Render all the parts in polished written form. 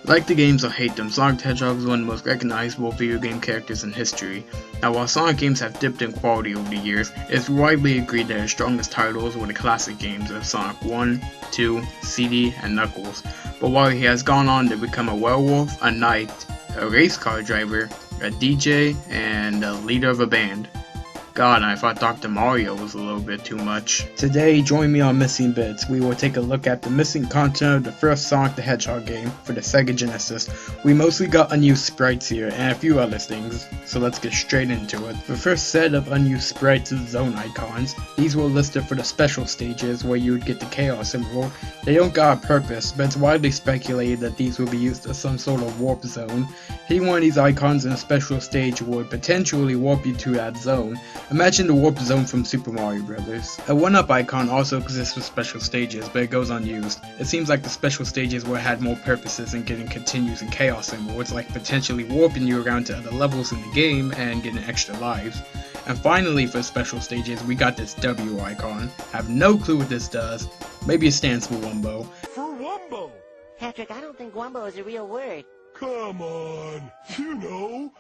Like the games or hate them, Sonic the Hedgehog is one of the most recognizable video game characters in history. Now while Sonic games have dipped in quality over the years, it's widely agreed that his strongest titles were the classic games of Sonic 1, 2, CD, and Knuckles. But while he has gone on to become a werewolf, a knight, a race car driver, a DJ, and a leader of a band. God, I thought Dr. Mario was a little bit too much. Today, join me on Missing Bits. We will take a look at the missing content of the first Sonic the Hedgehog game for the Sega Genesis. We mostly got unused sprites here and a few other things, so let's get straight into it. The first set of unused sprites is zone icons. These were listed for the special stages where you would get the chaos symbol. They don't got a purpose, but it's widely speculated that these will be used as some sort of warp zone. Hitting one of these icons in a special stage would potentially warp you to that zone. Imagine the warp zone from Super Mario Bros. A 1-up icon also exists for special stages, but it goes unused. It seems like the special stages would have had more purposes in getting continues and chaos symbols, like potentially warping you around to other levels in the game and getting extra lives. And finally, for special stages, we got this W icon. Have no clue what this does. Maybe it stands for Wumbo. For Wumbo? Patrick, I don't think Wumbo is a real word. Come on, you know.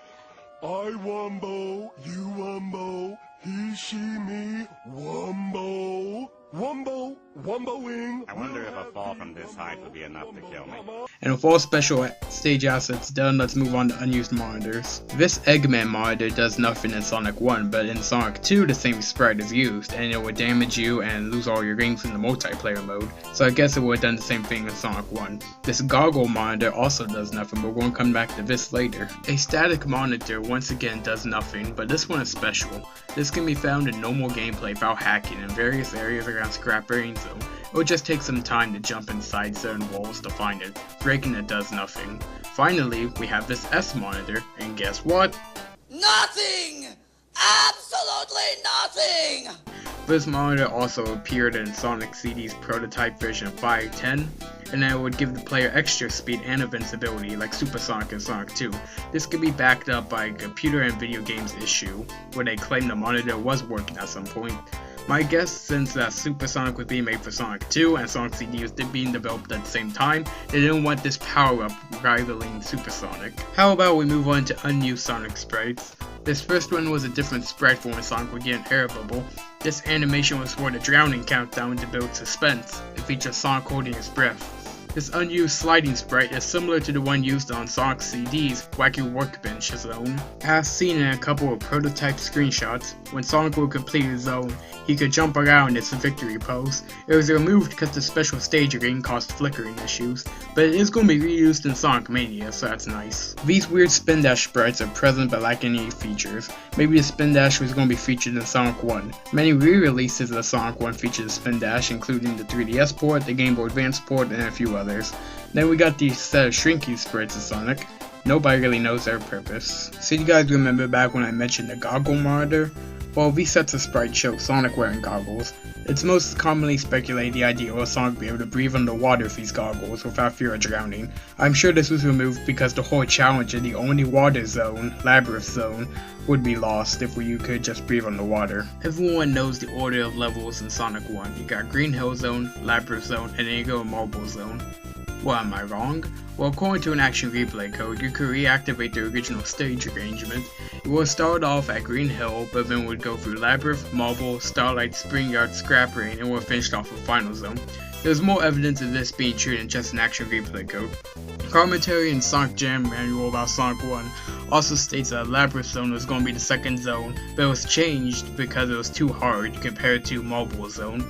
I Wumbo, you Wumbo, he, she, me, Wumbo. Wumbo, Wumboing. I wonder if a fall from this height would be enough to kill me. And with all special stage assets done, let's move on to unused monitors. This Eggman monitor does nothing in Sonic 1, but in Sonic 2 the same sprite is used, and it would damage you and lose all your rings in the multiplayer mode, so I guess it would have done the same thing in Sonic 1. This goggle monitor also does nothing, but we're going to come back to this later. A static monitor once again does nothing, but this one is special. This can be found in normal gameplay without hacking in various areas around Scrap Brain Zone. It would just take some time to jump inside certain walls to find it. Breaking it does nothing. Finally, we have this S monitor, and guess what? Nothing! Absolutely nothing! This monitor also appeared in Sonic CD's prototype version 5.10, and it would give the player extra speed and invincibility like Super Sonic and Sonic 2. This could be backed up by a Computer and Video Games issue, where they claim the monitor was working at some point. My guess, since Super Sonic was being made for Sonic 2 and Sonic CD was being developed at the same time, they didn't want this power-up rivaling Super Sonic. How about we move on to unused Sonic sprites? This first one was a different sprite for when Sonic would get an air bubble. This animation was for the drowning countdown to build suspense. It features Sonic holding his breath. This unused sliding sprite is similar to the one used on Sonic CD's Wacky Workbench zone. As seen in a couple of prototype screenshots, when Sonic would complete his zone, he could jump around its victory pose. It was removed because the special stage ring caused flickering issues, but it is going to be reused in Sonic Mania, so that's nice. These weird spin dash sprites are present but lack any features. Maybe the spin dash was going to be featured in Sonic 1. Many re-releases of Sonic 1 feature the spin dash, including the 3DS port, the Game Boy Advance port, and a few others. Then we got these set of shrinky sprites of Sonic. Nobody really knows their purpose. So you guys remember back when I mentioned the goggle monitor? Well, these sets of sprites show Sonic wearing goggles. It's most commonly speculated the idea of Sonic being able to breathe underwater with these goggles without fear of drowning. I'm sure this was removed because the whole challenge of the only water zone, Labyrinth Zone, would be lost if you could just breathe underwater. Everyone knows the order of levels in Sonic 1. You got Green Hill Zone, Labyrinth Zone, and then you go to Marble Zone. Well, am I wrong? Well, according to an action replay code, you could reactivate the original stage arrangement. It will start off at Green Hill, but then would go through Labyrinth, Marble, Starlight, Spring Yard, Scrap Rain, and will finish off with Final Zone. There's more evidence of this being true than just an action replay code. Commentary in Sonic Jam Manual about Sonic 1 also states that Labyrinth Zone was going to be the second zone, but it was changed because it was too hard compared to Marble Zone.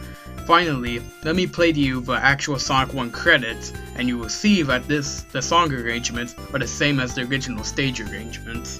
Finally, let me play to you the actual Sonic 1 credits, and you will see that the song arrangements are the same as the original stage arrangements.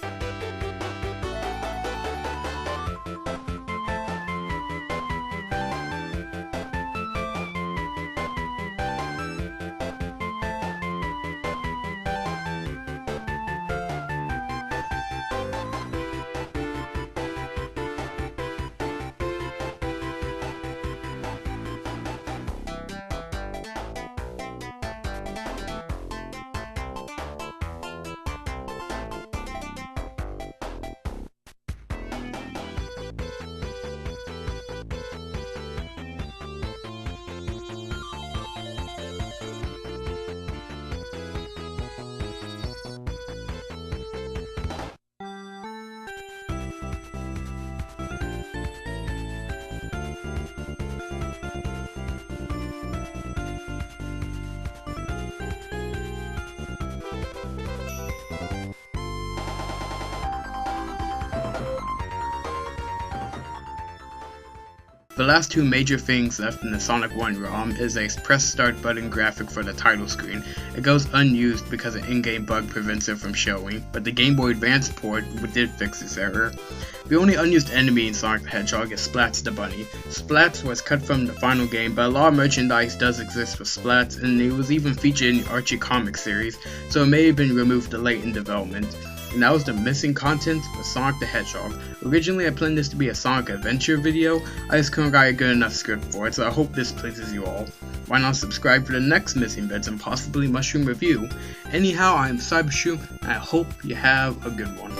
The last two major things left in the Sonic 1 ROM is a press start button graphic for the title screen. It goes unused because an in-game bug prevents it from showing, but the Game Boy Advance port did fix this error. The only unused enemy in Sonic the Hedgehog is Splats the Bunny. Splats was cut from the final game, but a lot of merchandise does exist for Splats, and it was even featured in the Archie comic series, so it may have been removed late in development. And that was the missing content for Sonic the Hedgehog. Originally I planned this to be a Sonic Adventure video, I just couldn't get a good enough script for it, so I hope this pleases you all. Why not subscribe for the next missing bits and possibly mushroom review? Anyhow, I am Cybershoe, and I hope you have a good one.